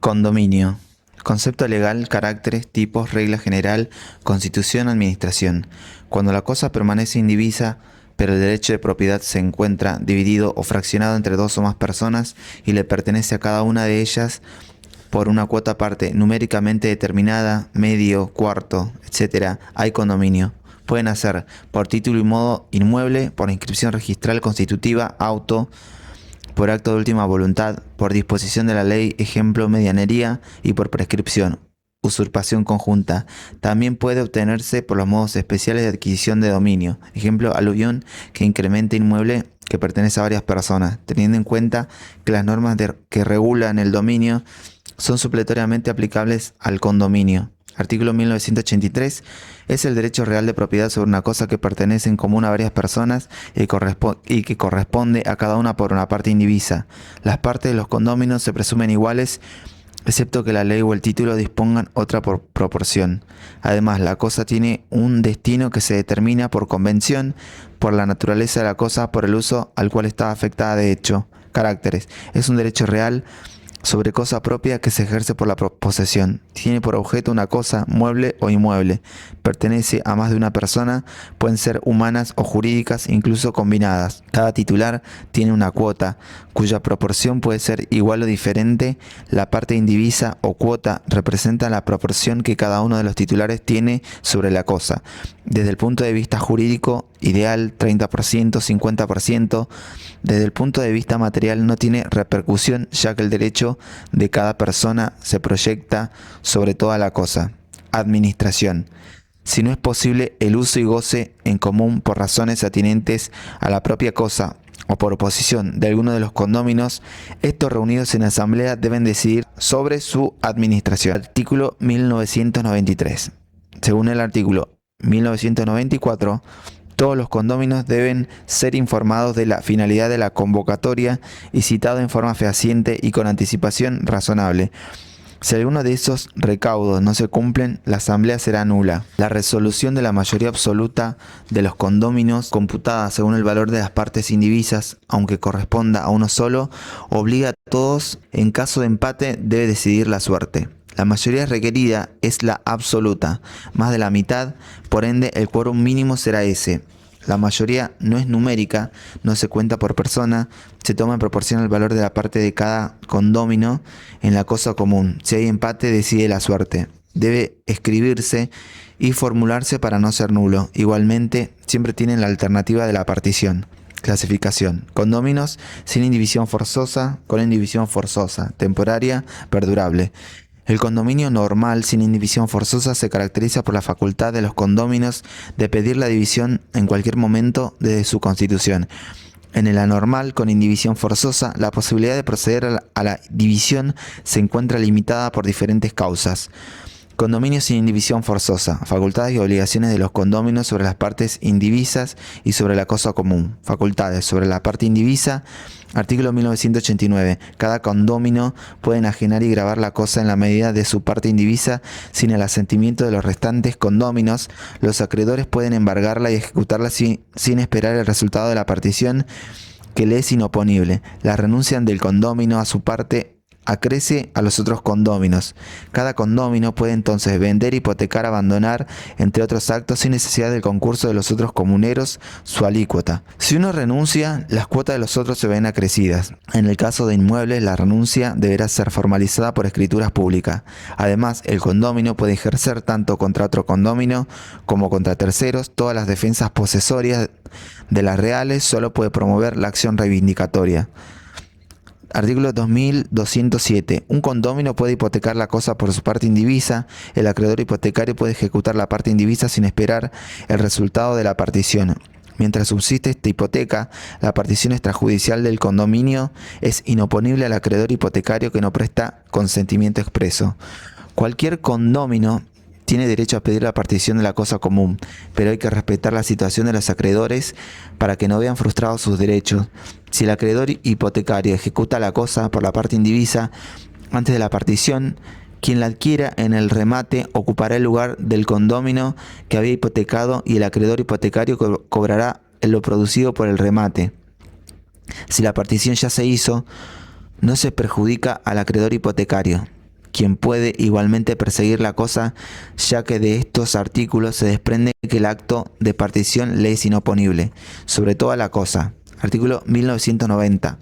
Condominio. Concepto legal, caracteres, tipos, regla general, constitución, administración. Cuando la cosa permanece indivisa, pero el derecho de propiedad se encuentra dividido o fraccionado entre dos o más personas y le pertenece a cada una de ellas por una cuota parte numéricamente determinada, medio, cuarto, etc., hay condominio. Pueden hacer por título y modo inmueble, por inscripción registral constitutiva, auto, por acto de última voluntad, por disposición de la ley, ejemplo, medianería, y por prescripción, usurpación conjunta. También puede obtenerse por los modos especiales de adquisición de dominio, ejemplo, aluvión, que incrementa inmueble que pertenece a varias personas, teniendo en cuenta que las normas que regulan el dominio son supletoriamente aplicables al condominio. Artículo 1983. Es el derecho real de propiedad sobre una cosa que pertenece en común a varias personas y que corresponde a cada una por una parte indivisa. Las partes de los condóminos se presumen iguales, excepto que la ley o el título dispongan otra proporción. Además, la cosa tiene un destino que se determina por convención, por la naturaleza de la cosa, por el uso al cual está afectada de hecho. Caracteres. Es un derecho real sobre cosa propia que se ejerce por la posesión. Tiene por objeto una cosa, mueble o inmueble. Pertenece a más de una persona, pueden ser humanas o jurídicas, incluso combinadas. Cada titular tiene una cuota, cuya proporción puede ser igual o diferente. La parte indivisa o cuota representa la proporción que cada uno de los titulares tiene sobre la cosa. Desde el punto de vista jurídico, ideal 30%, 50%. Desde el punto de vista material no tiene repercusión, ya que el derecho de cada persona se proyecta sobre toda la cosa. Administración. Si no es posible el uso y goce en común por razones atinentes a la propia cosa o por oposición de alguno de los condóminos, estos reunidos en asamblea deben decidir sobre su administración. Artículo 1993. Según el artículo 1994, todos los condóminos deben ser informados de la finalidad de la convocatoria y citado en forma fehaciente y con anticipación razonable. Si alguno de esos recaudos no se cumplen, la asamblea será nula. La resolución de la mayoría absoluta de los condóminos, computada según el valor de las partes indivisas, aunque corresponda a uno solo, obliga a todos, en caso de empate, debe decidir la suerte. La mayoría requerida es la absoluta, más de la mitad, por ende el quórum mínimo será ese. La mayoría no es numérica, no se cuenta por persona, se toma en proporción al valor de la parte de cada condómino en la cosa común. Si hay empate, decide la suerte. Debe escribirse y formularse para no ser nulo. Igualmente, siempre tienen la alternativa de la partición. Clasificación. Condóminos sin indivisión forzosa, con indivisión forzosa, temporaria, perdurable. El condominio normal sin indivisión forzosa se caracteriza por la facultad de los condóminos de pedir la división en cualquier momento desde su constitución. En el anormal con indivisión forzosa, la posibilidad de proceder a la división se encuentra limitada por diferentes causas. Condominio sin indivisión forzosa. Facultades y obligaciones de los condóminos sobre las partes indivisas y sobre la cosa común. Facultades sobre la parte indivisa. Artículo 1989. Cada condómino puede enajenar y gravar la cosa en la medida de su parte indivisa sin el asentimiento de los restantes condóminos. Los acreedores pueden embargarla y ejecutarla sin esperar el resultado de la partición, que le es inoponible. La renuncia del condómino a su parte acrece a los otros condóminos. Cada condómino puede entonces vender, hipotecar, abandonar, entre otros actos, sin necesidad del concurso de los otros comuneros, su alícuota. Si uno renuncia, las cuotas de los otros se ven acrecidas. En el caso de inmuebles, la renuncia deberá ser formalizada por escrituras públicas. Además, el condómino puede ejercer tanto contra otro condómino como contra terceros todas las defensas posesorias de las reales. Solo puede promover la acción reivindicatoria. Artículo 2207. Un condómino puede hipotecar la cosa por su parte indivisa. El acreedor hipotecario puede ejecutar la parte indivisa sin esperar el resultado de la partición. Mientras subsiste esta hipoteca, la partición extrajudicial del condominio es inoponible al acreedor hipotecario que no presta consentimiento expreso. Cualquier condómino tiene derecho a pedir la partición de la cosa común, pero hay que respetar la situación de los acreedores para que no vean frustrados sus derechos. Si el acreedor hipotecario ejecuta la cosa por la parte indivisa antes de la partición, quien la adquiera en el remate ocupará el lugar del condómino que había hipotecado y el acreedor hipotecario cobrará lo producido por el remate. Si la partición ya se hizo, no se perjudica al acreedor hipotecario. quien puede igualmente perseguir la cosa, ya que de estos artículos se desprende que el acto de partición le es inoponible, sobre toda la cosa. Artículo 1990.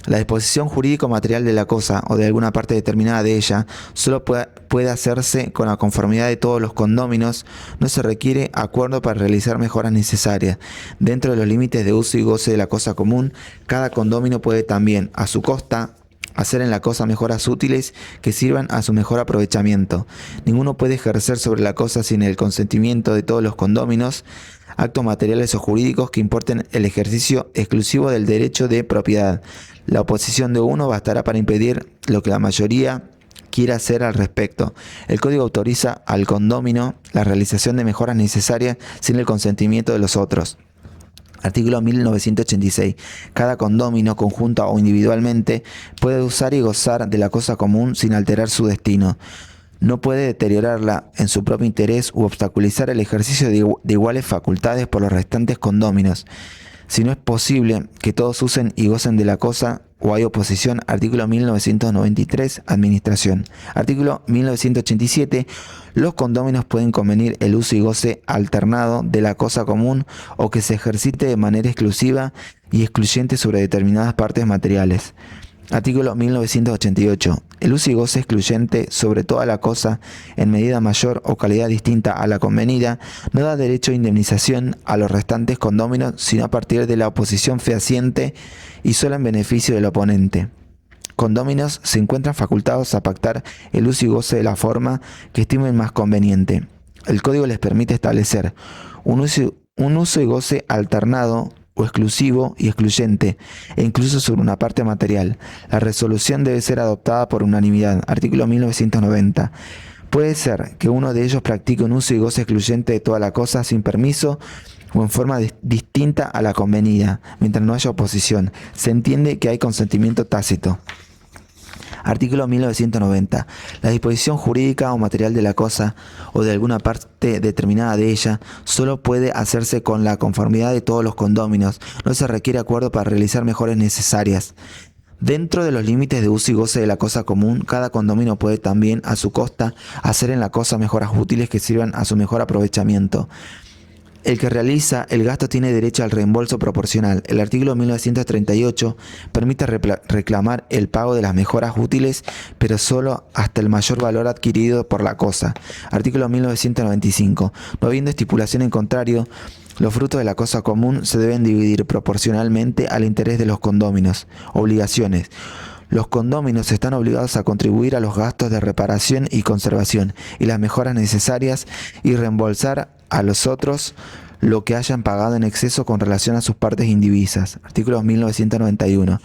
La disposición jurídico-material de la cosa o de alguna parte determinada de ella solo puede hacerse con la conformidad de todos los condóminos. No se requiere acuerdo para realizar mejoras necesarias. Dentro de los límites de uso y goce de la cosa común, cada condómino puede también, a su costa, hacer en la cosa mejoras útiles que sirvan a su mejor aprovechamiento. Ninguno puede ejercer sobre la cosa sin el consentimiento de todos los condóminos actos materiales o jurídicos que importen el ejercicio exclusivo del derecho de propiedad. La oposición de uno bastará para impedir lo que la mayoría quiera hacer al respecto. El código autoriza al condómino la realización de mejoras necesarias sin el consentimiento de los otros. Artículo 1986. Cada condómino, conjunta o individualmente, puede usar y gozar de la cosa común sin alterar su destino. No puede deteriorarla en su propio interés u obstaculizar el ejercicio de iguales facultades por los restantes condóminos. Si no es posible que todos usen y gocen de la cosa o hay oposición, artículo 1993, administración. Artículo 1987, los condóminos pueden convenir el uso y goce alternado de la cosa común o que se ejercite de manera exclusiva y excluyente sobre determinadas partes materiales. Artículo 1988. El uso y goce excluyente sobre toda la cosa en medida mayor o calidad distinta a la convenida no da derecho a indemnización a los restantes condóminos sino a partir de la oposición fehaciente y solo en beneficio del oponente. Condóminos se encuentran facultados a pactar el uso y goce de la forma que estimen más conveniente. El código les permite establecer un uso y goce alternado o exclusivo y excluyente, e incluso sobre una parte material. La resolución debe ser adoptada por unanimidad. Artículo 1990. Puede ser que uno de ellos practique un uso y goce excluyente de toda la cosa sin permiso o en forma distinta a la convenida, mientras no haya oposición. Se entiende que hay consentimiento tácito. Artículo 1990. La disposición jurídica o material de la cosa o de alguna parte determinada de ella solo puede hacerse con la conformidad de todos los condóminos. No se requiere acuerdo para realizar mejoras necesarias. Dentro de los límites de uso y goce de la cosa común, cada condomino puede también, a su costa, hacer en la cosa mejoras útiles que sirvan a su mejor aprovechamiento. El que realiza el gasto tiene derecho al reembolso proporcional. El artículo 1938 permite reclamar el pago de las mejoras útiles, pero solo hasta el mayor valor adquirido por la cosa. Artículo 1995. No habiendo estipulación en contrario, los frutos de la cosa común se deben dividir proporcionalmente al interés de los condóminos. Obligaciones. Los condóminos están obligados a contribuir a los gastos de reparación y conservación y las mejoras necesarias y reembolsar a los otros lo que hayan pagado en exceso con relación a sus partes indivisas. Artículo 1991.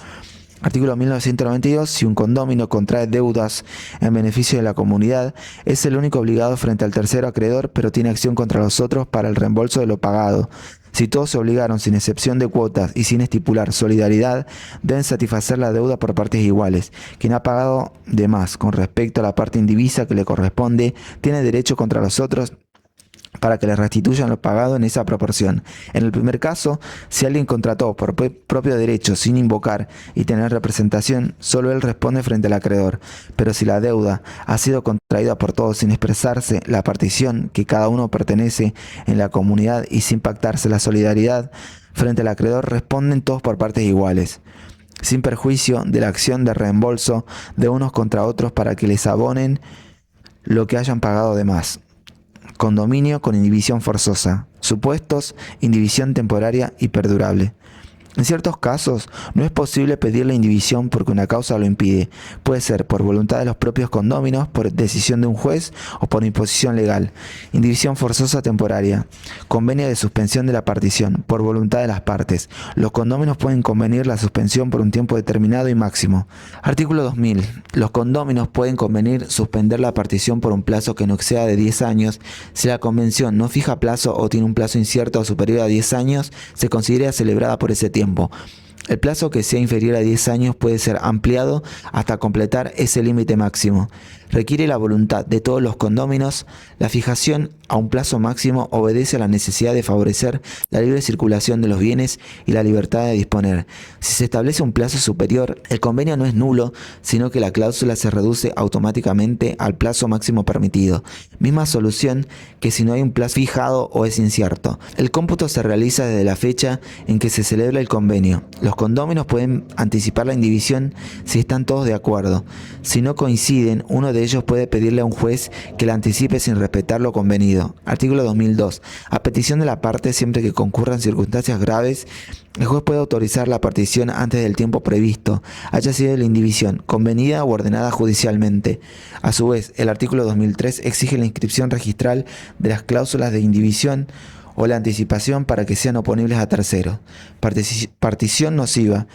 Artículo 1992. Si un condómino contrae deudas en beneficio de la comunidad, es el único obligado frente al tercero acreedor, pero tiene acción contra los otros para el reembolso de lo pagado. Si todos se obligaron sin excepción de cuotas y sin estipular solidaridad, deben satisfacer la deuda por partes iguales. Quien ha pagado de más con respecto a la parte indivisa que le corresponde, tiene derecho contra los otros para que le restituyan lo pagado en esa proporción. En el primer caso, si alguien contrató por propio derecho sin invocar y tener representación, solo él responde frente al acreedor. Pero si la deuda ha sido contraída por todos sin expresarse la partición que cada uno pertenece en la comunidad y sin pactarse la solidaridad, frente al acreedor responden todos por partes iguales, sin perjuicio de la acción de reembolso de unos contra otros para que les abonen lo que hayan pagado de más. Condominio con indivisión forzosa. Supuestos: indivisión temporaria y perdurable. En ciertos casos, no es posible pedir la indivisión porque una causa lo impide. Puede ser por voluntad de los propios condóminos, por decisión de un juez o por imposición legal. Indivisión forzosa temporaria. Convenio de suspensión de la partición, por voluntad de las partes. Los condóminos pueden convenir la suspensión por un tiempo determinado y máximo. Artículo 2000. Los condóminos pueden convenir suspender la partición por un plazo que no exceda de 10 años. Si la convención no fija plazo o tiene un plazo incierto o superior a 10 años, se considera celebrada por ese tiempo. El plazo que sea inferior a 10 años puede ser ampliado hasta completar ese límite máximo. requiere la voluntad de todos los condóminos. La fijación a un plazo máximo obedece a la necesidad de favorecer la libre circulación de los bienes y la libertad de disponer. Si se establece un plazo superior, el convenio no es nulo, sino que la cláusula se reduce automáticamente al plazo máximo permitido. Misma solución que si no hay un plazo fijado o es incierto. El cómputo se realiza desde la fecha en que se celebra el convenio. Los condóminos pueden anticipar la indivisión si están todos de acuerdo. Si no coinciden, uno de ellos puede pedirle a un juez que la anticipe sin respetar lo convenido. Artículo 2002. A petición de la parte, siempre que concurran circunstancias graves, el juez puede autorizar la partición antes del tiempo previsto, haya sido la indivisión convenida o ordenada judicialmente. A su vez, el artículo 2003 exige la inscripción registral de las cláusulas de indivisión o la anticipación para que sean oponibles a terceros. Partición nociva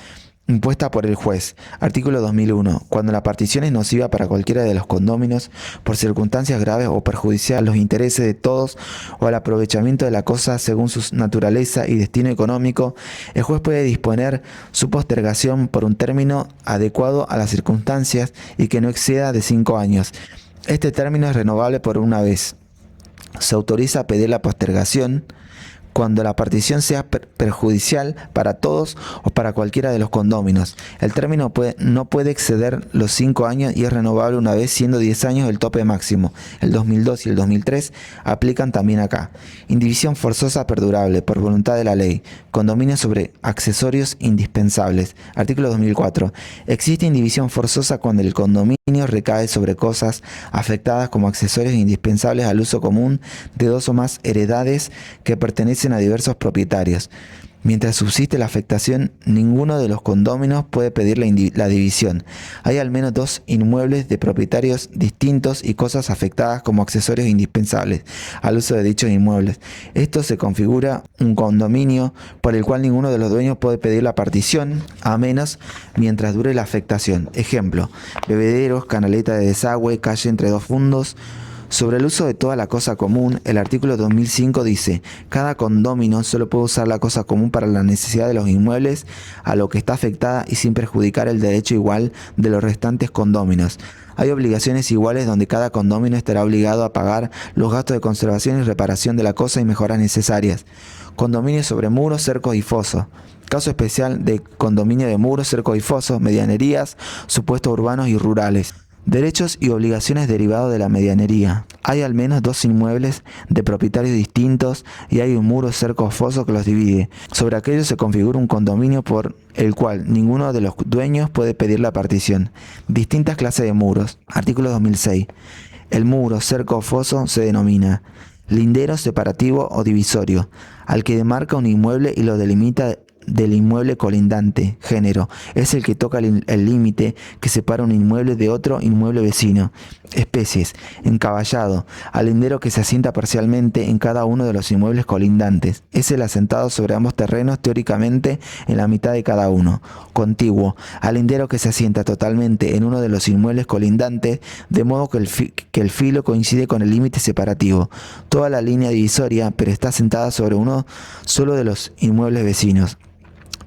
impuesta por el juez. Artículo 2001. Cuando la partición es nociva para cualquiera de los condóminos por circunstancias graves o perjudicial a los intereses de todos o al aprovechamiento de la cosa según su naturaleza y destino económico, el juez puede disponer su postergación por un término adecuado a las circunstancias y que no exceda de 5 años. Este término es renovable por una vez. Se autoriza a pedir la postergación cuando la partición sea perjudicial para todos o para cualquiera de los condóminos. El término no puede exceder los 5 años y es renovable una vez, siendo 10 años el tope máximo. El 2002 y el 2003 aplican también acá. Indivisión forzosa perdurable por voluntad de la ley. Condominio sobre accesorios indispensables. Artículo 2004. Existe indivisión forzosa cuando el condominio recae sobre cosas afectadas como accesorios indispensables al uso común de dos o más heredades que pertenecen a diversos propietarios. Mientras subsiste la afectación, ninguno de los condóminos puede pedir la división. Hay al menos dos inmuebles de propietarios distintos y cosas afectadas como accesorios indispensables al uso de dichos inmuebles. Esto se configura un condominio por el cual ninguno de los dueños puede pedir la partición, a menos mientras dure la afectación. Ejemplo: bebederos, canaleta de desagüe, calle entre dos fundos. Sobre el uso de toda la cosa común, el artículo 2005 dice: cada condómino solo puede usar la cosa común para la necesidad de los inmuebles a lo que está afectada y sin perjudicar el derecho igual de los restantes condóminos. Hay obligaciones iguales donde cada condómino estará obligado a pagar los gastos de conservación y reparación de la cosa y mejoras necesarias. Condominio sobre muros, cercos y fosos. Caso especial de condominio de muros, cercos y fosos, medianerías, supuestos urbanos y rurales. Derechos y obligaciones derivados de la medianería. Hay al menos dos inmuebles de propietarios distintos y hay un muro, cerco o foso que los divide. Sobre aquello se configura un condominio por el cual ninguno de los dueños puede pedir la partición. Distintas clases de muros. Artículo 2006. El muro, cerco o foso se denomina lindero, separativo o divisorio, al que demarca un inmueble y lo delimita del inmueble colindante. Género: es el que toca el límite que separa un inmueble de otro inmueble vecino. Especies: encaballado, al lindero que se asienta parcialmente en cada uno de los inmuebles colindantes. Es el asentado sobre ambos terrenos, teóricamente en la mitad de cada uno. Contiguo, al lindero que se asienta totalmente en uno de los inmuebles colindantes, de modo que el filo coincide con el límite separativo. Toda la línea divisoria, pero está asentada sobre uno solo de los inmuebles vecinos,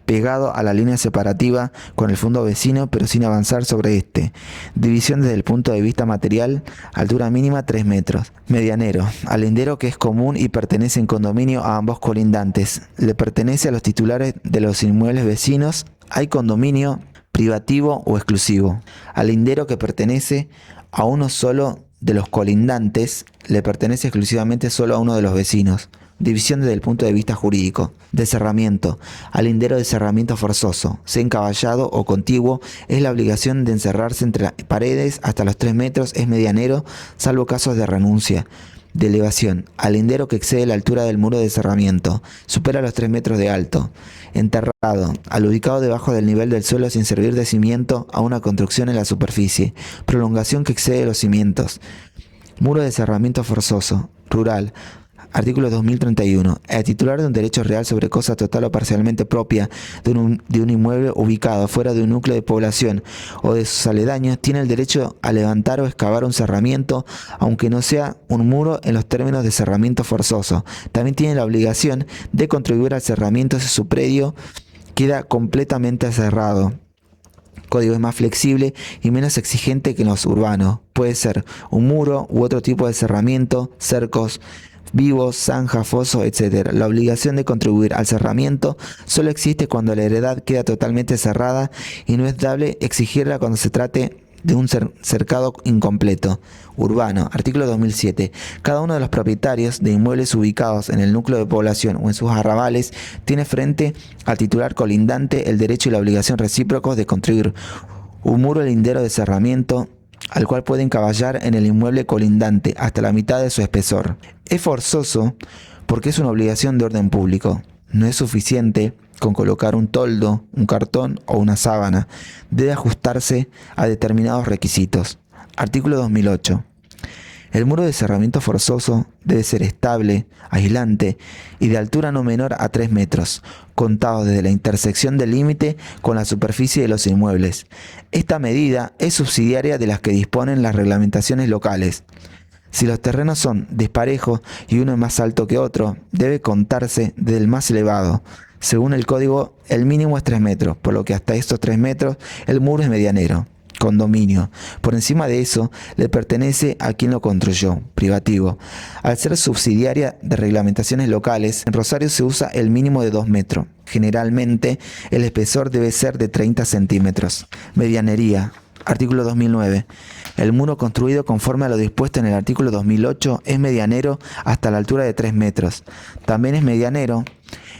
pegado a la línea separativa con el fondo vecino, pero sin avanzar sobre este. División desde el punto de vista material: altura mínima 3 metros. Medianero: al lindero que es común y pertenece en condominio a ambos colindantes. Le pertenece a los titulares de los inmuebles vecinos. Hay condominio privativo o exclusivo. Al lindero que pertenece a uno solo de los colindantes, le pertenece exclusivamente solo a uno de los vecinos. División desde el punto de vista jurídico. Descerramiento: al lindero de cerramiento forzoso, sea encaballado o contiguo, es la obligación de encerrarse entre paredes hasta los 3 metros, es medianero, salvo casos de renuncia. De elevación: al lindero que excede la altura del muro de cerramiento, supera los 3 metros de alto. Enterrado: al ubicado debajo del nivel del suelo sin servir de cimiento a una construcción en la superficie. Prolongación que excede los cimientos. Muro de cerramiento forzoso. Rural. Artículo 2031. El titular de un derecho real sobre cosa total o parcialmente propia de un inmueble ubicado fuera de un núcleo de población o de sus aledaños tiene el derecho a levantar o excavar un cerramiento, aunque no sea un muro en los términos de cerramiento forzoso. También tiene la obligación de contribuir al cerramiento si su predio queda completamente cerrado. código es más flexible y menos exigente que en los urbanos. Puede ser un muro u otro tipo de cerramiento, cercos vivos, zanjas, fosos, etc. La obligación de contribuir al cerramiento solo existe cuando la heredad queda totalmente cerrada y no es dable exigirla cuando se trate de un cercado incompleto. Urbano, artículo 2007. Cada uno de los propietarios de inmuebles ubicados en el núcleo de población o en sus arrabales tiene frente al titular colindante el derecho y la obligación recíprocos de construir un muro lindero de cerramiento al cual pueden cabalgar en el inmueble colindante hasta la mitad de su espesor. Es forzoso porque es una obligación de orden público. No es suficiente con colocar un toldo, un cartón o una sábana. Debe ajustarse a determinados requisitos. Artículo 2008. El muro de cerramiento forzoso debe ser estable, aislante y de altura no menor a 3 metros, contado desde la intersección del límite con la superficie de los inmuebles. Esta medida es subsidiaria de las que disponen las reglamentaciones locales. Si los terrenos son disparejos y uno es más alto que otro, debe contarse del más elevado. Según el código, el mínimo es 3 metros, por lo que hasta estos 3 metros el muro es medianero. Condominio. Por encima de eso, le pertenece a quien lo construyó, privativo. Al ser subsidiaria de reglamentaciones locales, en Rosario se usa el mínimo de 2 metros. Generalmente, el espesor debe ser de 30 centímetros. Medianería. Artículo 2009. El muro construido conforme a lo dispuesto en el artículo 2008 es medianero hasta la altura de 3 metros. También es medianero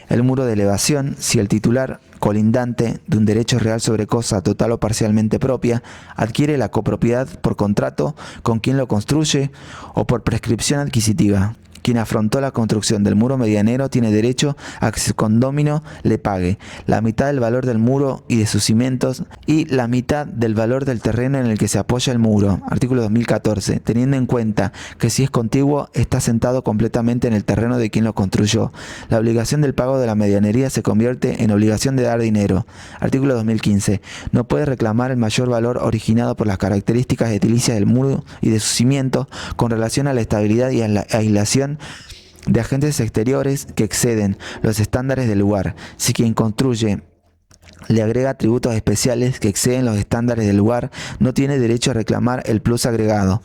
el muro de elevación si el titular colindante de un derecho real sobre cosa total o parcialmente propia adquiere la copropiedad por contrato con quien lo construye o por prescripción adquisitiva. Quien afrontó la construcción del muro medianero tiene derecho a que su condómino le pague la mitad del valor del muro y de sus cimientos y la mitad del valor del terreno en el que se apoya el muro. Artículo 2014. Teniendo en cuenta que si es contiguo, está sentado completamente en el terreno de quien lo construyó. La obligación del pago de la medianería se convierte en obligación de dar dinero. Artículo 2015. No puede reclamar el mayor valor originado por las características edilicias del muro y de sus cimientos con relación a la estabilidad y a la aislación de agentes exteriores que exceden los estándares del lugar. Si quien construye le agrega atributos especiales que exceden los estándares del lugar, no tiene derecho a reclamar el plus agregado.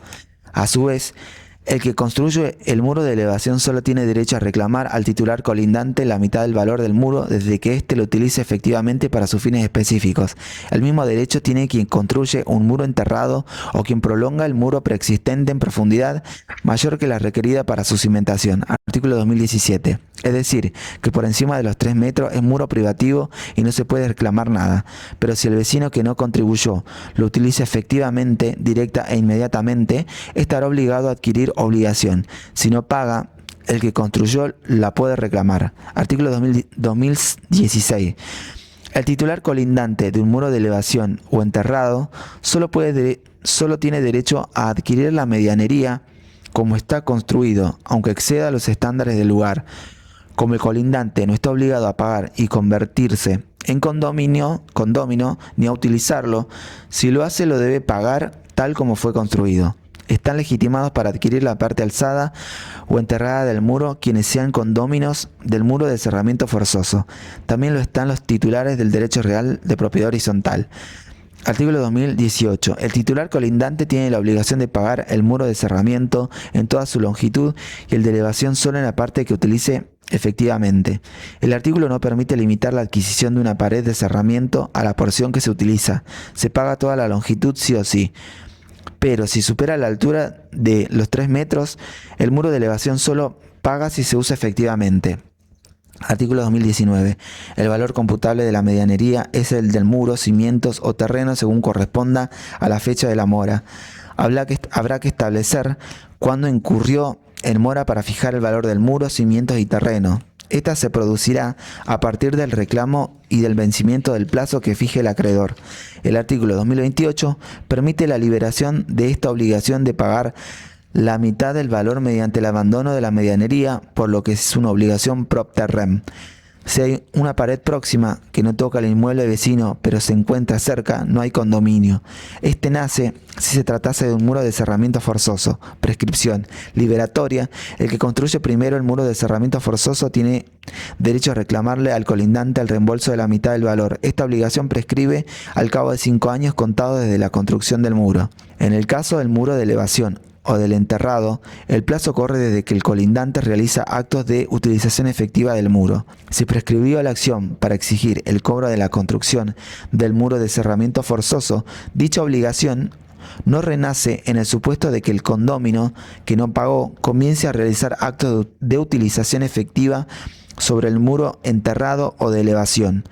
A su vez, el que construye el muro de elevación solo tiene derecho a reclamar al titular colindante la mitad del valor del muro desde que éste lo utilice efectivamente para sus fines específicos. El mismo derecho tiene quien construye un muro enterrado o quien prolonga el muro preexistente en profundidad mayor que la requerida para su cimentación. Artículo 2017. Es decir, que por encima de los 3 metros es muro privativo y no se puede reclamar nada. Pero si el vecino que no contribuyó lo utiliza efectivamente, directa e inmediatamente, estará obligado a adquirir obligación. Si no paga, el que construyó la puede reclamar. Artículo 2016. El titular colindante de un muro de elevación o enterrado solo tiene derecho a adquirir la medianería como está construido, aunque exceda los estándares del lugar. Como el colindante no está obligado a pagar y convertirse en condomino ni a utilizarlo, si lo hace lo debe pagar tal como fue construido. Están legitimados para adquirir la parte alzada o enterrada del muro quienes sean condóminos del muro de cerramiento forzoso. También lo están los titulares del derecho real de propiedad horizontal. Artículo 2018. El titular colindante tiene la obligación de pagar el muro de cerramiento en toda su longitud y el de elevación solo en la parte que utilice efectivamente. El artículo no permite limitar la adquisición de una pared de cerramiento a la porción que se utiliza. Se paga toda la longitud sí o sí. Pero si supera la altura de los 3 metros, el muro de elevación solo paga si se usa efectivamente. Artículo 2019. El valor computable de la medianería es el del muro, cimientos o terreno según corresponda a la fecha de la mora. Habrá que establecer cuándo incurrió en mora para fijar el valor del muro, cimientos y terreno. Esta se producirá a partir del reclamo y del vencimiento del plazo que fije el acreedor. El artículo 2028 permite la liberación de esta obligación de pagar la mitad del valor mediante el abandono de la medianería, por lo que es una obligación propter rem. Si hay una pared próxima que no toca el inmueble vecino pero se encuentra cerca, no hay condominio. Este nace si se tratase de un muro de cerramiento forzoso. Prescripción liberatoria. El que construye primero el muro de cerramiento forzoso tiene derecho a reclamarle al colindante el reembolso de la mitad del valor. Esta obligación prescribe al cabo de 5 años contados desde la construcción del muro. En el caso del muro de elevación o del enterrado, el plazo corre desde que el colindante realiza actos de utilización efectiva del muro. Si prescribió la acción para exigir el cobro de la construcción del muro de cerramiento forzoso, dicha obligación no renace en el supuesto de que el condómino que no pagó comience a realizar actos de utilización efectiva sobre el muro enterrado o de elevación.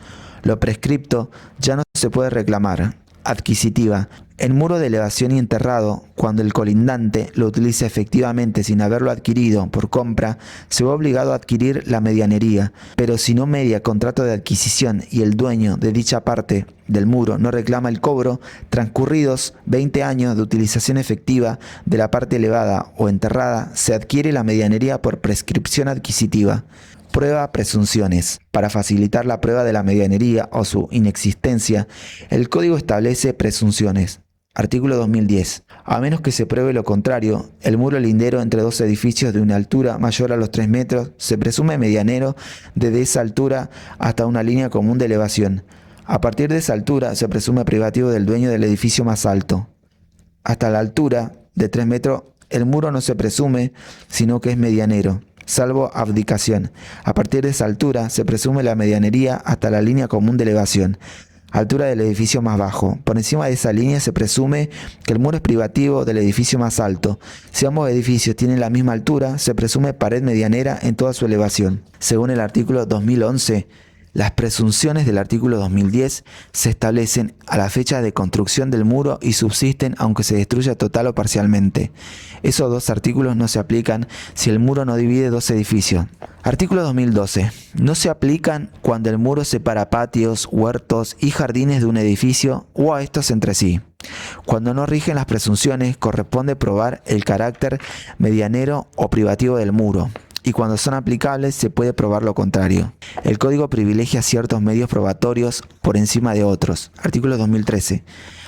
Lo prescripto ya no se puede reclamar. Adquisitiva. El muro de elevación y enterrado, cuando el colindante lo utiliza efectivamente sin haberlo adquirido por compra, se ve obligado a adquirir la medianería, pero si no media contrato de adquisición y el dueño de dicha parte del muro no reclama el cobro, transcurridos 20 años de utilización efectiva de la parte elevada o enterrada, se adquiere la medianería por prescripción adquisitiva. Prueba presunciones. Para facilitar la prueba de la medianería o su inexistencia, el Código establece presunciones. Artículo 2010. A menos que se pruebe lo contrario, el muro lindero entre dos edificios de una altura mayor a los 3 metros se presume medianero desde esa altura hasta una línea común de elevación. A partir de esa altura se presume privativo del dueño del edificio más alto. Hasta la altura de 3 metros el muro no se presume, sino que es medianero, salvo abdicación. A partir de esa altura se presume la medianería hasta la línea común de elevación, altura del edificio más bajo. Por encima de esa línea se presume que el muro es privativo del edificio más alto. Si ambos edificios tienen la misma altura, se presume pared medianera en toda su elevación. Según el artículo 2011, las presunciones del artículo 2010 se establecen a la fecha de construcción del muro y subsisten aunque se destruya total o parcialmente. Esos dos artículos no se aplican si el muro no divide dos edificios. Artículo 2012. No se aplican cuando el muro separa patios, huertos y jardines de un edificio o a estos entre sí. Cuando no rigen las presunciones, corresponde probar el carácter medianero o privativo del muro. Y cuando son aplicables se puede probar lo contrario. El Código privilegia ciertos medios probatorios por encima de otros. Artículo 2013.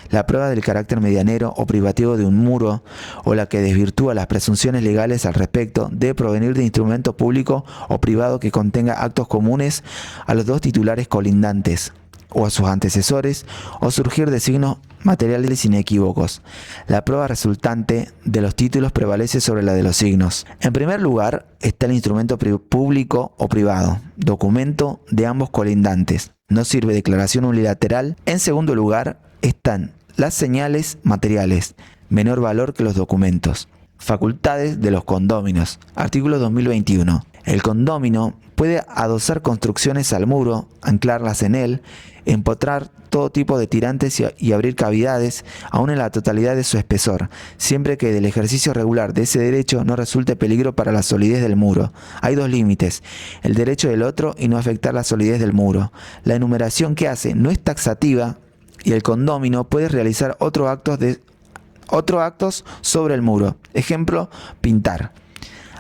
La prueba del carácter medianero o privativo de un muro o la que desvirtúa las presunciones legales al respecto debe provenir de instrumento público o privado que contenga actos comunes a los dos titulares colindantes o a sus antecesores, o surgir de signos materiales inequívocos. La prueba resultante de los títulos prevalece sobre la de los signos. En primer lugar está el instrumento público o privado, documento de ambos colindantes. No sirve declaración unilateral. En segundo lugar están las señales materiales, menor valor que los documentos. Facultades de los condóminos. Artículo 2021. El condómino puede adosar construcciones al muro, anclarlas en él, empotrar todo tipo de tirantes y abrir cavidades, aun en la totalidad de su espesor, siempre que del ejercicio regular de ese derecho no resulte peligro para la solidez del muro. Hay dos límites: el derecho del otro y no afectar la solidez del muro. La enumeración que hace no es taxativa y el condómino puede realizar otros actos sobre el muro. Ejemplo, pintar.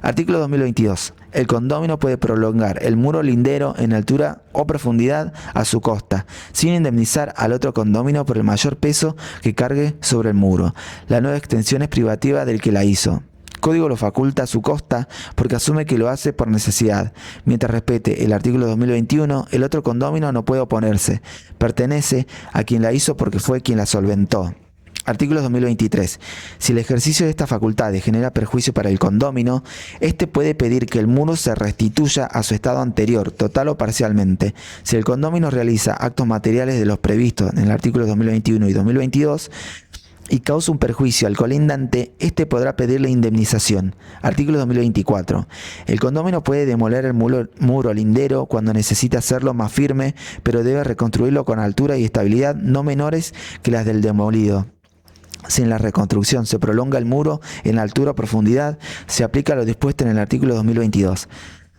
Artículo 2022. El condómino puede prolongar el muro lindero en altura o profundidad a su costa, sin indemnizar al otro condómino por el mayor peso que cargue sobre el muro. La nueva extensión es privativa del que la hizo. Código lo faculta a su costa porque asume que lo hace por necesidad. Mientras respete el artículo 2021, el otro condómino no puede oponerse. Pertenece a quien la hizo porque fue quien la solventó. Artículo 2023. Si el ejercicio de esta facultad genera perjuicio para el condómino, éste puede pedir que el muro se restituya a su estado anterior, total o parcialmente. Si el condómino realiza actos materiales de los previstos en el artículo 2021 y 2022 y causa un perjuicio al colindante, éste podrá pedirle indemnización. Artículo 2024. El condómino puede demoler el muro lindero cuando necesita hacerlo más firme, pero debe reconstruirlo con altura y estabilidad no menores que las del demolido. Si en la reconstrucción se prolonga el muro en altura o profundidad, se aplica lo dispuesto en el artículo 2022.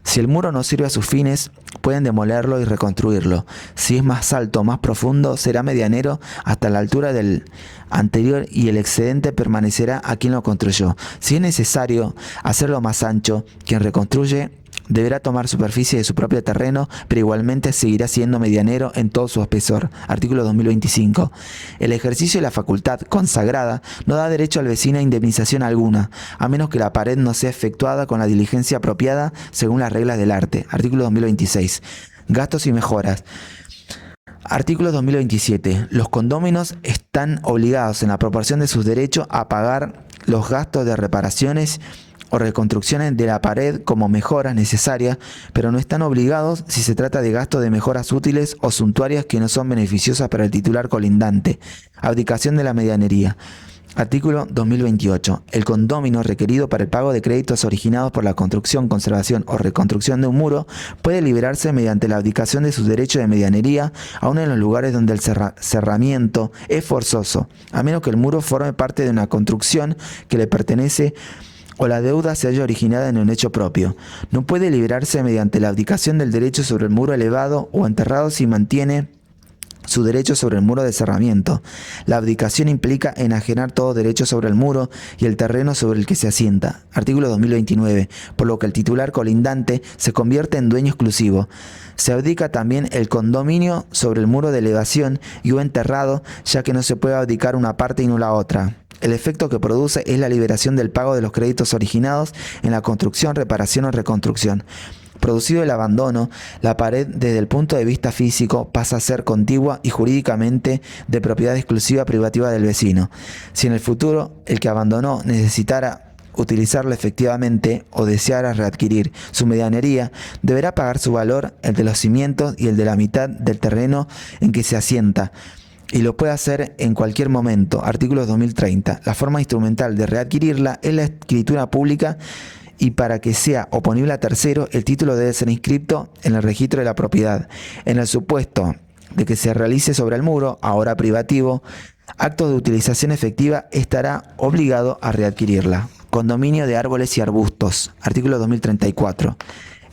Si el muro no sirve a sus fines, pueden demolerlo y reconstruirlo. Si es más alto o más profundo, será medianero hasta la altura del anterior y el excedente permanecerá a quien lo construyó. Si es necesario hacerlo más ancho, quien reconstruye deberá tomar superficie de su propio terreno, pero igualmente seguirá siendo medianero en todo su espesor. Artículo 2025. El ejercicio de la facultad consagrada no da derecho al vecino a indemnización alguna, a menos que la pared no sea efectuada con la diligencia apropiada según las reglas del arte. Artículo 2026. Gastos y mejoras. Artículo 2027. Los condóminos están obligados en la proporción de sus derechos a pagar los gastos de reparaciones o reconstrucciones de la pared como mejoras necesarias, pero no están obligados si se trata de gastos de mejoras útiles o suntuarias que no son beneficiosas para el titular colindante. Abdicación de la medianería. Artículo 2028. El condómino requerido para el pago de créditos originados por la construcción, conservación o reconstrucción de un muro puede liberarse mediante la abdicación de sus derechos de medianería, aun en los lugares donde el cerramiento es forzoso, a menos que el muro forme parte de una construcción que le pertenece o la deuda se haya originado en un hecho propio. No puede liberarse mediante la abdicación del derecho sobre el muro elevado o enterrado si mantiene su derecho sobre el muro de cerramiento. La abdicación implica enajenar todo derecho sobre el muro y el terreno sobre el que se asienta. Artículo 2029. Por lo que el titular colindante se convierte en dueño exclusivo. Se abdica también el condominio sobre el muro de elevación y o enterrado, ya que no se puede abdicar una parte y no la otra. El efecto que produce es la liberación del pago de los créditos originados en la construcción, reparación o reconstrucción. Producido el abandono, la pared desde el punto de vista físico pasa a ser contigua y jurídicamente de propiedad exclusiva privativa del vecino. Si en el futuro el que abandonó necesitara utilizarlo efectivamente o deseara readquirir su medianería, deberá pagar su valor, el de los cimientos y el de la mitad del terreno en que se asienta, y lo puede hacer en cualquier momento. Artículo 2030. La forma instrumental de readquirirla es la escritura pública, y para que sea oponible a tercero, el título debe ser inscrito en el registro de la propiedad. En el supuesto de que se realice sobre el muro, ahora privativo, acto de utilización efectiva, estará obligado a readquirirla. Condominio de árboles y arbustos. Artículo 2034.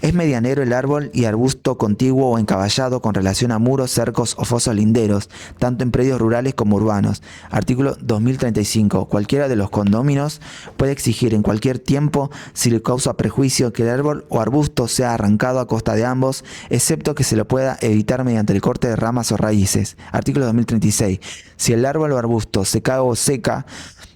Es medianero el árbol y arbusto contiguo o encaballado con relación a muros, cercos o fosos linderos, tanto en predios rurales como urbanos. Artículo 2035. Cualquiera de los condóminos puede exigir en cualquier tiempo, si le causa prejuicio, que el árbol o arbusto sea arrancado a costa de ambos, excepto que se lo pueda evitar mediante el corte de ramas o raíces. Artículo 2036. Si el árbol o arbusto se cae o seca,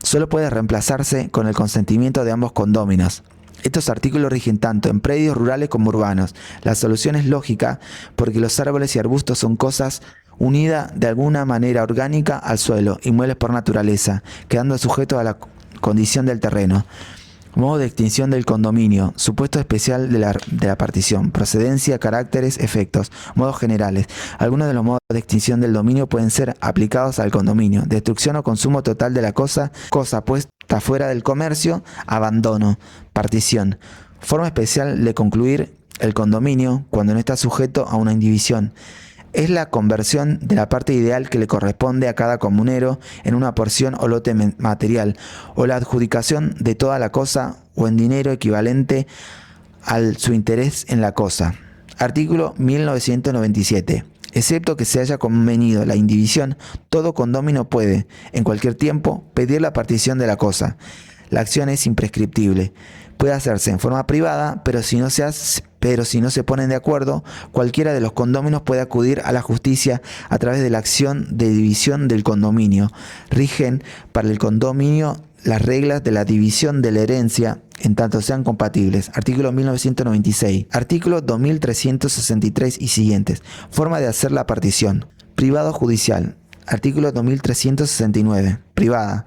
solo puede reemplazarse con el consentimiento de ambos condóminos. Estos artículos rigen tanto en predios rurales como urbanos. La solución es lógica porque los árboles y arbustos son cosas unidas de alguna manera orgánica al suelo, inmuebles por naturaleza, quedando sujetos a la condición del terreno. Modo de extinción del condominio. Supuesto especial de la partición. Procedencia, caracteres, efectos. Modos generales. Algunos de los modos de extinción del dominio pueden ser aplicados al condominio. Destrucción o consumo total de la cosa puesta fuera del comercio. Abandono. Partición. Forma especial de concluir el condominio cuando no está sujeto a una indivisión. Es la conversión de la parte ideal que le corresponde a cada comunero en una porción o lote material, o la adjudicación de toda la cosa o en dinero equivalente a su interés en la cosa. Artículo 1997. Excepto que se haya convenido la indivisión, todo condómino puede, en cualquier tiempo, pedir la partición de la cosa. La acción es imprescriptible. Puede hacerse en forma privada, pero si no se ponen de acuerdo, cualquiera de los condóminos puede acudir a la justicia a través de la acción de división del condominio. Rigen para el condominio las reglas de la división de la herencia en tanto sean compatibles. Artículo 1996. Artículo 2363 y siguientes. Forma de hacer la partición. Privado judicial. Artículo 2369. Privada.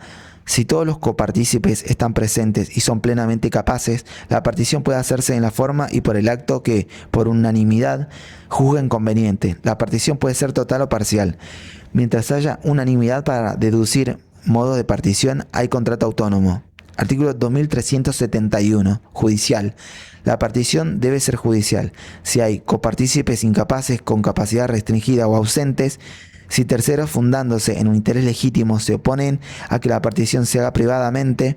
Si todos los copartícipes están presentes y son plenamente capaces, la partición puede hacerse en la forma y por el acto que, por unanimidad, juzguen conveniente. La partición puede ser total o parcial. Mientras haya unanimidad para deducir modo de partición, hay contrato autónomo. Artículo 2371. Judicial. La partición debe ser judicial. Si hay copartícipes incapaces con capacidad restringida o ausentes, si terceros fundándose en un interés legítimo se oponen a que la partición se haga privadamente,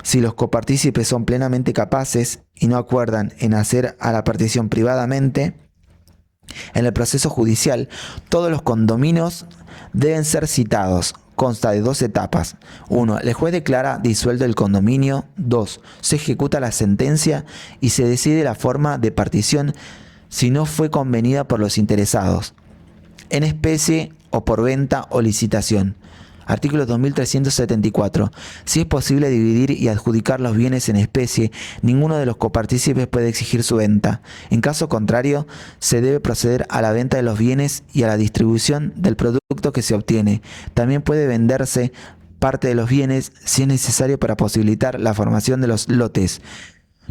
si los copartícipes son plenamente capaces y no acuerdan en hacer a la partición privadamente, en el proceso judicial todos los condominios deben ser citados, consta de dos etapas. 1. El juez declara disuelto el condominio. 2. Se ejecuta la sentencia y se decide la forma de partición si no fue convenida por los interesados, en especie o por venta o licitación. Artículo 2374. Si es posible dividir y adjudicar los bienes en especie, ninguno de los copartícipes puede exigir su venta. En caso contrario, se debe proceder a la venta de los bienes y a la distribución del producto que se obtiene. También puede venderse parte de los bienes si es necesario para posibilitar la formación de los lotes.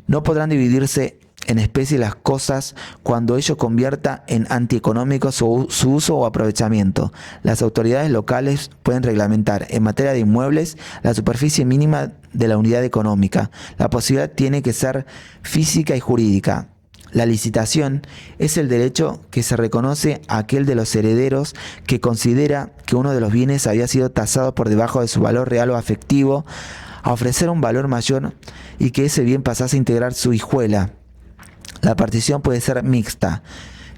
No podrán dividirse en especie las cosas cuando ello convierta en antieconómico su uso o aprovechamiento. Las autoridades locales pueden reglamentar en materia de inmuebles la superficie mínima de la unidad económica. La posibilidad tiene que ser física y jurídica. La licitación es el derecho que se reconoce a aquel de los herederos que considera que uno de los bienes había sido tasado por debajo de su valor real o afectivo, a ofrecer un valor mayor y que ese bien pasase a integrar su hijuela. La partición puede ser mixta,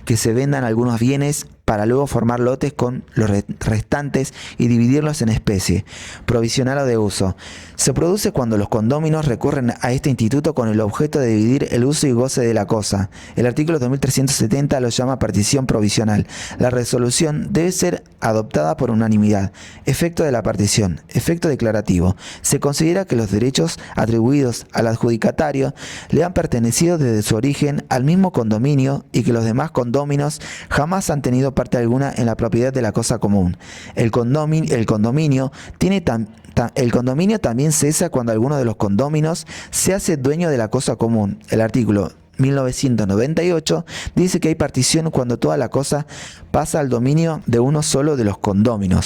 que se vendan algunos bienes para luego formar lotes con los restantes y dividirlos en especie, provisional o de uso. Se produce cuando los condóminos recurren a este instituto con el objeto de dividir el uso y goce de la cosa. El artículo 2370 lo llama partición provisional. La resolución debe ser adoptada por unanimidad. Efecto de la partición. Efecto declarativo. Se considera que los derechos atribuidos al adjudicatario le han pertenecido desde su origen al mismo condominio y que los demás condóminos jamás han tenido parte alguna en la propiedad de la cosa común. El condominio también cesa cuando alguno de los condóminos se hace dueño de la cosa común. El artículo 1998 dice que hay partición cuando toda la cosa pasa al dominio de uno solo de los condóminos.